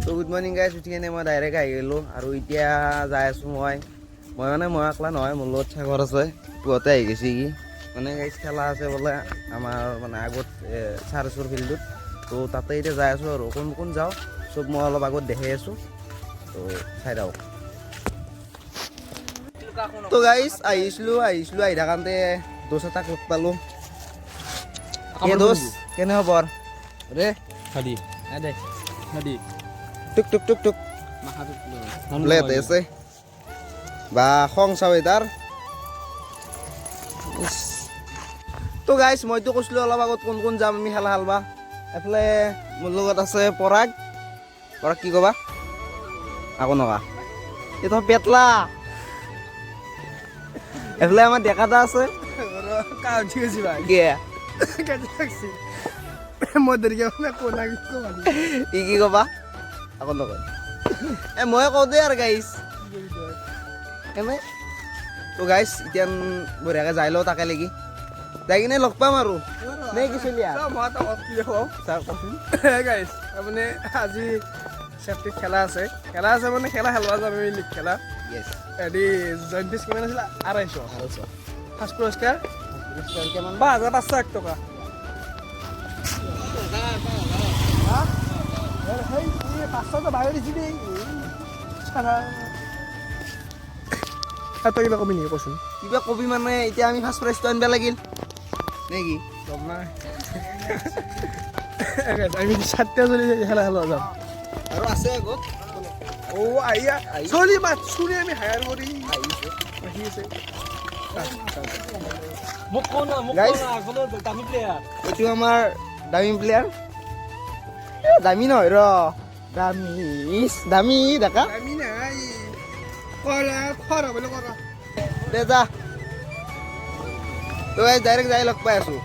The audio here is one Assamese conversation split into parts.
তো গুড মৰ্ণিং গাইজ, উঠি কিনে মই ডাইৰেক্ট আহি গ'লোঁ আৰু এতিয়া যাই আছোঁ মই একলা নহয়, মোৰ লগত চাগৰ আছে, পুৱাতে আহি গৈছে কি মানে গাইজ খেলা আছে বোলে আমাৰ মানে আগত চাৰ্চৰ ফিল্ডত। তো তাতে এতিয়া যাই আছোঁ আৰু কোন কোন যাওঁ চব মই অলপ আগত দেখাই আছোঁ, তো চাই যাওক। তো গাইজ আহিছিলোঁ আহি থাকোঁতে দোষ এটাক লগ পালোঁ। দোষ কেনে খবৰ ৰে? টুক টুক টুক টুক লেতে আছে বা খং চাওঁ তাৰ। তো গাইজ মইতো কৈছিলোঁ অলপ আগত কোন কোন যাম আমি খেলা খেলবা। এফালে মোৰ লগত আছে পৰাগ কি ক'বা আকৌ নকা এইটো পেটলা। এফালে আমাৰ ডেকাটা আছে কি ক'বা আকৌ নকয় মই কওঁ দে আৰু গাইজ এনে। তো গাইজ এতিয়া বঢ়িয়াকৈ যাই লওঁ তাকে লাগি যাই কিনে লগ পাম আৰু নে কি চলিয়া মানে আজি চেফটিত খেলা আছে মানে খেলা খেলবা যাম আমি লিগ খেলা। হেৰি জইণ্ট ফিজ কিমান আছিল? 250 ফাৰ্ষ্ট পুৰস্কাৰ কিমান? 5,500 টকা। তই কিবা কবি নেকি কচোন? কিবা কবি মানে এতিয়া আমি ফাৰ্ষ্ট প্ৰাইজটো আনিব লাগিল নে কি? গম নাই আমি 7টা চলি খেলা খেলা যাম আৰু আছে আগত চলি মাত চুৰি আমি হায়াৰ কৰি আহি আছে। এইটো আমাৰ দামী প্লেয়াৰ, দামী নহয় ৰ দামী ডেকা আমি নাই কৰা খৰা বোলে কৰা দে যা। তো গাইজ ডাইৰেক্ট যাই লগ পাই আছোঁ।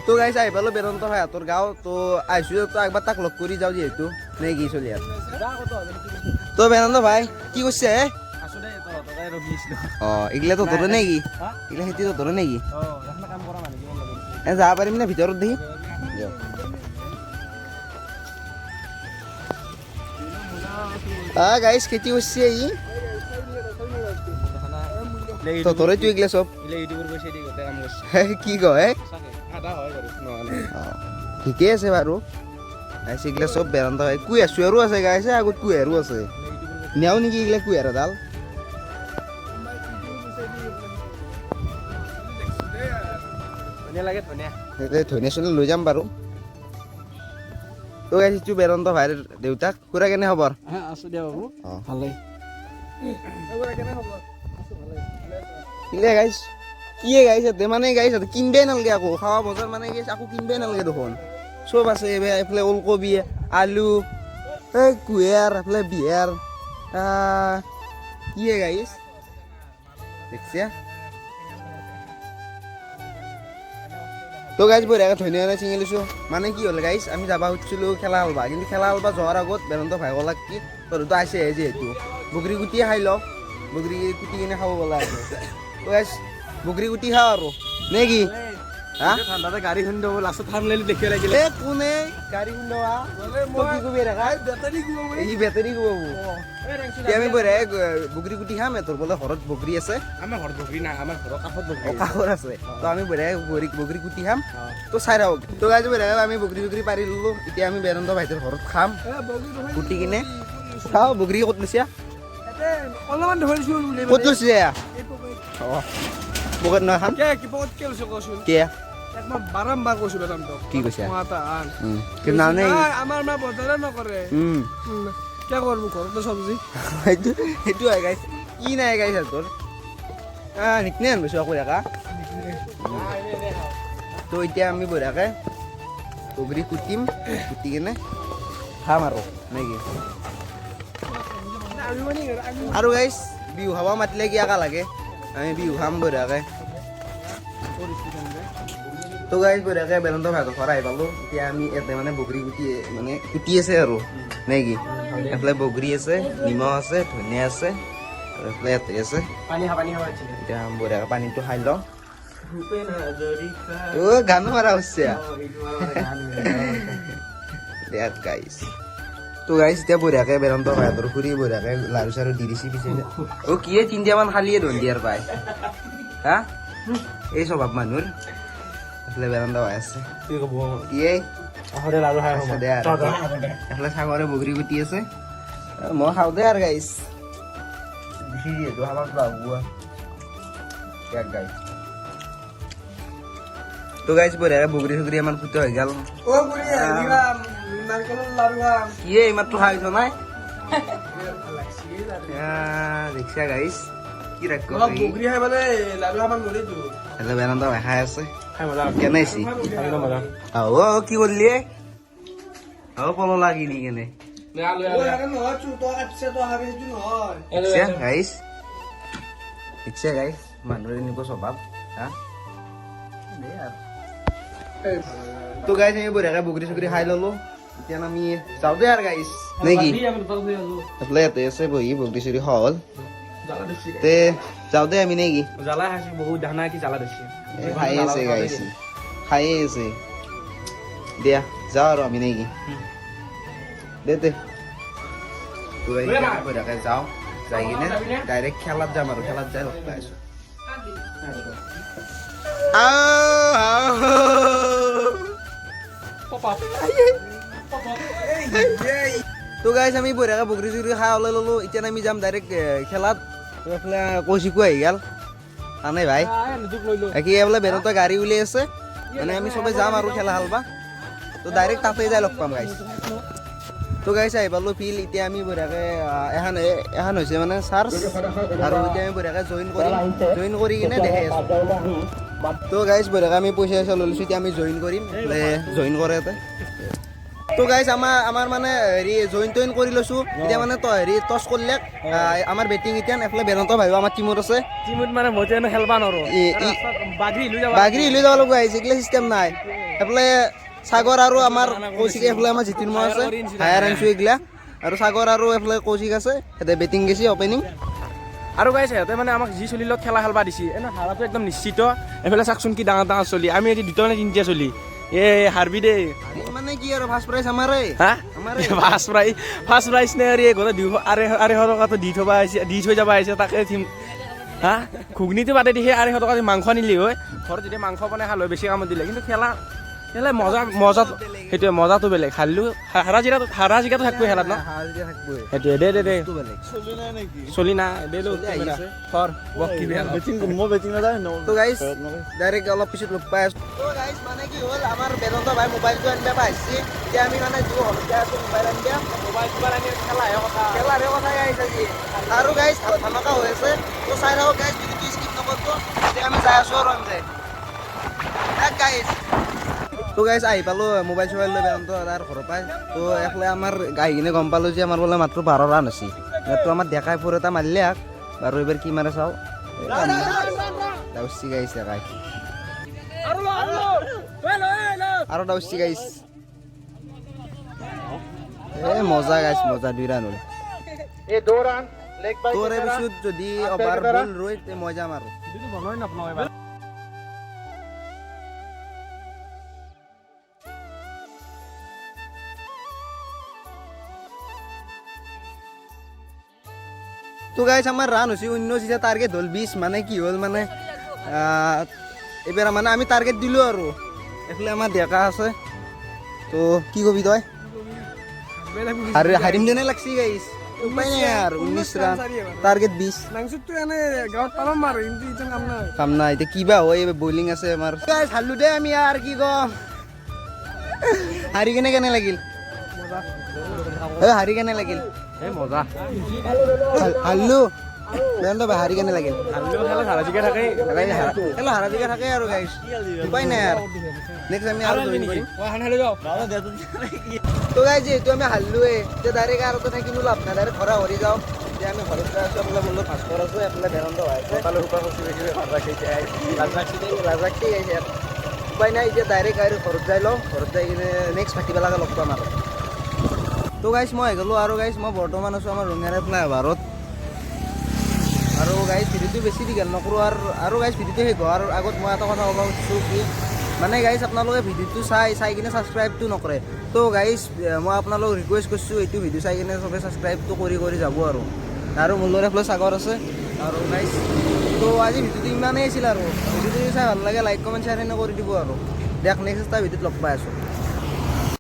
তো গাইজ আহি পালোঁ বেদান্ত ভাইহঁতৰ গাঁও। তো আহিছোঁ তো একবাৰ তাক লগ কৰি যাওঁ যিহেতু নে কি চলি আৰু। তো বেদান্ত ভাই কি কৰিছে হে? অঁ এইগিলা তো ধৰে নেকি? এইগিলা খেতি তো ধৰে নেকি? যাব পাৰিম নে ভিতৰত দেখি? গাইজ খেতি কৰিছে ই তহঁতৰে তো এইগিলা চব কি কয় ঠিকে আছে বাৰু। গাইছ এইগিলা চব বেদান্ত হয়। কুঁহিয়াৰ চুহিয়াৰো আছে গাইছ, আগত কুঁহিয়াৰো আছে নিয়াও নেকি এইগিলা কুঁহিয়াৰ এডাল? ধনিয়া চনিয়া লৈ যাম বাৰু। তো গাইছো বেদান্ত ভাইৰ দেউতাক। খুৰা কেনে খবৰ? আছো দিয়া বাবু ভালেই। গাইছ কি গাইছ মানে গাইছ কিনবাই নালাগে আকৌ খাৱা বজাৰ মানে গাইছ আকৌ কিনবাই নালাগে দেখোন, চব আছে। এইফালে ওলকবি আলু এই কুঁহিয়াৰ এইফালে বিহাৰ কি গাইছ দেখছা। তো গাইজ বঢ়িয়াকৈ ধনিয়া ছিঙি লৈছোঁ। মানে কি হ'ল গাইজ আমি যাব খুজিছিলোঁ খেলা খেলবা, কিন্তু খেলা খেলবা যোৱাৰ আগত বেদান্ত ভাই ক'লাক কি তহঁতো আহিছেহে যিহেতু বগৰী গুটিয়ে খাই লওঁ, বগৰী কুটি কিনে খাব গ'লা আৰু। তো গাইজ বগৰী গুটি খাওঁ আৰু নে কি? হা ঠাণ্ডাতে গাড়ী খুন্দ লাষ্টত থাম লাইলি দেখিব লাগিলে কোনে গাড়ী খুন্দা কি কবি দেখা এই বেটাৰী কোবাব। আমি বঢ়িয়াই বগৰী গুটি খাম। তোৰ বোলে ঘৰত বগৰী আছে? আমাৰ ঘৰত বগৰী নাই, আমাৰ ঘৰৰ কাষত বগৰী কাষত আছে। তো আমি বঢ়িয়াই বগৰী গুটি খাম। তো চাই থাকক। তো গাইজ বঢ়িয়াই আমি বগৰী পাৰি ল'লোঁ। এতিয়া আমি বেদান্ত ভাইটোৰ ঘৰত খাম গুটি কিনে খাওঁ। বগৰী ক'ত লৈছা? অলপমান ধৰিছোঁ ক'ত লৈছে? অঁ পকেট নহয় খাম কি লৈছোঁ কচোন? কিয় মই বাৰম্বাৰ কৈছোঁ বেদান্তক কি কৈছা? কিন্তু নানে আমাৰ মা বজাৰে নকৰে কিয় কৰবো ঘৰতে চব্জি সেইটো হয় গাইছ। কি নাই গাইছ তোৰ নিকনে আনিছোঁ আকৌ একা। তো এতিয়া আমি বঢ়িয়াকৈ বগৰী কুটিম, কুটি কিনে খাম আৰু নেকি? আৰু গাইছ বিহু খাব মাতিলে কি একা লাগে, আমি বিহু খাম বঢ়িয়াকৈ। তো গাইছ বঢ়িয়াকৈ বেদান্ত ভাইহঁতৰ ঘৰ আহি পালোঁ। এতিয়া আমি ইয়াতে মানে বগৰী কুটি আছে আৰু নে কি? এইফালে বগৰী আছে, নিমখ আছে, ধনিয়া আছে আৰু এইফালে ইয়াতে আছে পানী খাব। এতিয়া বঢ়িয়াকৈ পানীটো খাই লওঁ। গানো মাৰা হৈছে গাইছ। তো তো গাইছ এতিয়া বঢ়িয়াকে বেদান্ত ভাইহঁতৰ খুৰী বঢ়িয়াকে লাৰু চাৰু দি দিছি পিছে অ' কিয়ে তিনিটামান খালিয়ে ধন দিয়াৰ পায় হা এই স্বভাৱ মানুহৰ এইফালে বেদান্ত ভাই আছে কিয়ে এইফালে চাগৰে বগৰী গুটি আছে মই খাওঁ দে আৰু গাইছ বেছি যিহেতু খাব বাবুৱা গাইছ তো গাইছ বঢ়িয়াকে বগৰী চগৰী আমাৰ ফুটা হৈ গ'ল কিয়ে এইমাত্ৰ খাইছ নাই দেখিছা গাইছ কি ৰাখ বেদান্ত ভাই খাই আছে কেনে আছি কি কৰিলি পল লাগিনি কেনে গাইছ দেখিছা গাইছ মানুহৰ এনেকুৱা স্বভাৱ হা তো গাইছ আমি বঢ়িয়াকে বগৰী চগৰী খাই ললো এতিয়া আমি যাওঁ দে আৰু গাইছ নেকি এইফালে ইয়াতে আছে বহি বগৰী চগৰী খোৱা হ'ল তে যাওঁ দে আমি নেকি খাই আছে গাইছ খাই আছে দিয়া যাওঁ আৰু আমি নেকি দে তো বঢ়িয়াকে যাওঁ যাই কিনে ডাইৰেক্ট খেলাত যাম আৰু খেলাত যাই লগ পাই আছো তো গাইছ আমি বঢ়িয়াকে বগৰী চগৰী খাই ওলাই ললো এতিয়া আমি যাম ডাইৰেক্ট খেলাত এইফালে কৌশিকো আহি গ'ল আনে ভাই কি বোলে বেদান্ত গাড়ী উলিয়াই আছে মানে আমি চবে যাম আৰু খেলা হালবা তো ডাইৰেক্ট তাতে যাই লগ পাম গাইছ তো গাইছ আহি পালো ফিল্ড এতিয়া আমি বঢ়িয়াকে এখন হৈছে মানে চাৰ্জ আৰু এতিয়া আমি বঢ়িয়াকে জইন কৰি কিনে দেখাই আছো তো গাইছ বঢ়িয়াকে আমি পইচা চইচা লৈ লৈছোঁ এতিয়া আমি জইন কৰিম জইন কৰে ইয়াতে তো গাইছ আমাৰ মানে হেৰি জইন কৰি লৈছোঁ এতিয়া মানে হেৰি টচ কৰিলে আমাৰ বেটিং এতিয়া এফালে বেদান্ত ভাইও আমাৰ টিমত আছে মানে মই খেলবা নোৱাৰো বাগৰি লৈ যাব লাগিব আহিছে এইগিলা চিষ্টেম নাই এফালে সাগৰ আৰু আমাৰ কৌশিক এফালে আমাৰ জিতিনময় আছে হায়াৰ আনিছোঁ এইগিলা আৰু সাগৰ আৰু এফালে কৌশিক আছে সিহঁতে বেটিং গেছি অপেনিং আৰু গাইছ সিহঁতে মানে আমাক যি চলি লগত খেলা খেলবা দিছে এনে হাৰাটো একদম নিশ্চিত এইফালে চাকচোন কি ডাঙৰ ডাঙৰ চলি আমি এতিয়া দুটা নে তিনিটা চলি হাৰবি দে মানে কি আৰু ফাৰ্ষ্ট প্ৰাইজ আমাৰে ফাৰ্ষ্ট প্ৰাইজ নে গোটেই 250 টকাটো দি থৈ যাব আহিছে তাকে থিম হা ঘুগনিটো বাদে দি সেই 250 টকা মাংস নিলি হয় ঘৰত যেতিয়া মাংস বনাই খাল হয় বেছি কামত দিলে কিন্তু খেলা মজা সেইটোৱে মজাটো বেলেগ হাৰিলোঁ হাৰা জিকাটো থাকবই খেলাত ন সেইটোৱে দে চলি নাই তো গাইছ ডাইৰেক্ট অলপ পিছত লগ পাই আছো তো গাইছ মানে কি হ'ল আমাৰ বেদান্ত ভাই মোবাইলটো আনিব আহিছে এতিয়া আমি মানে যিটো হলতে আছো মোবাইল আনিবা মোবাইল আনি খেলাৰে কথা গাইছ আজি আৰু গাইছ ধামাকা হৈ আছে তো চাই থাকক গাইছ ভিডিঅ'টো স্কিপ নকৰিব এতিয়া আমি যাই আছো আৰু আনতে গাইছ তো গাইছ আহি পালোঁ মোবাইল চোবাইল লৈ বেদান্ত তাৰ ঘৰৰ পৰাই তো এফালে আমাৰ আহি কিনে গম পালোঁ যে আমাৰ বোলে মাত্ৰ 12 ৰান হৈছে ইয়াততো আমাৰ ডেকাই ফোৰ এটা মাৰিলে বাৰু এইবাৰ কি মাৰে চাওঁ ডাউচি গাইছ ডেকাই আৰু ডাউচি গাইছ মজা গাইছ মজা 2 ৰান হ'ল তোৰ পিছত যদি অভাৰ বল ৰৈ মই যাম আৰু তো গাইছ আমাৰ ৰান হৈছে 19 এতিয়া টাৰ্গেট হ'ল 20 মানে কি হ'ল মানে এইবাৰ মানে আমি টাৰ্গেট দিলোঁ আৰু এইফালে আমাৰ ডেকা আছে তো কি কবি তই হাৰিম যেনে লাগছি গাইছ উপায় নাই আৰু 19 ৰান টাৰ্গেট 20 কাম নাই এতিয়া কিবা হয় বলিং আছে আমাৰ গাইছ হাৰলো দে আমি আৰু কি কম হাৰি কেনে লাগিল হাৰি কেনে লাগিল মজা হাৰলো বেদান্ত ভাই হাৰি কেনে লাগিল হাৰা জিকা থাকে আৰু গাইছ উপায় নাই আৰু নেক্সট আমি আৰু জইন কৰিম তো গাইছ যিহেতু আমি হাৰলোৱে এতিয়া ডাইৰেক্ট আৰু থাকিনো লাভ নাই ডাইৰেক্ট ঘৰা হৰি যাওঁ এতিয়া আমি ঘৰত যাই আছোঁ এফালে বোলো ভাস্কৰ আছোঁ এফালে বেদান্ত ভাই আছে লাজাকছি গাইছে উপায় নাই এতিয়া ডাইৰেক্ট আৰু ঘৰত যাই লওঁ ঘৰত যাই কিনে নেক্সট ভাটিবেলাকে লগ পাম তো গাইছ মই গ'লোঁ আৰু গাইছ মই বৰ্তমান আছোঁ আমাৰ ৰঙিয়াৰে ফ্লাইঅভাৰত আৰু গাইছ ভিডিঅ'টো বেছি দীঘল নকৰোঁ আৰু গাইছ ভিডিঅ'টো শেষ হোৱাৰ আগত মই এটা কথা ক'ব খুজিছোঁ কি মানে গাইছ আপোনালোকে ভিডিঅ'টো চাই কিনে ছাবস্ক্ৰাইবটো নকৰে তো গাইজ মই আপোনালোকক ৰিকুৱেষ্ট কৰিছোঁ এইটো ভিডিঅ' চাই কিনে চবে ছাবস্ক্ৰাইবটো কৰি যাব আৰু মোৰ লগত এইফালে সাগৰ আছে আৰু গাইজ তো আজি ভিডিঅ'টো ইমানেই আছিল আৰু ভিডিঅ'টো চাই ভাল লাগে লাইক কমেণ্ট শ্বেয়াৰ কৰি দিব আৰু দিয়ক নেক্সট এটা ভিডিঅ'ত লগ পাই আছোঁ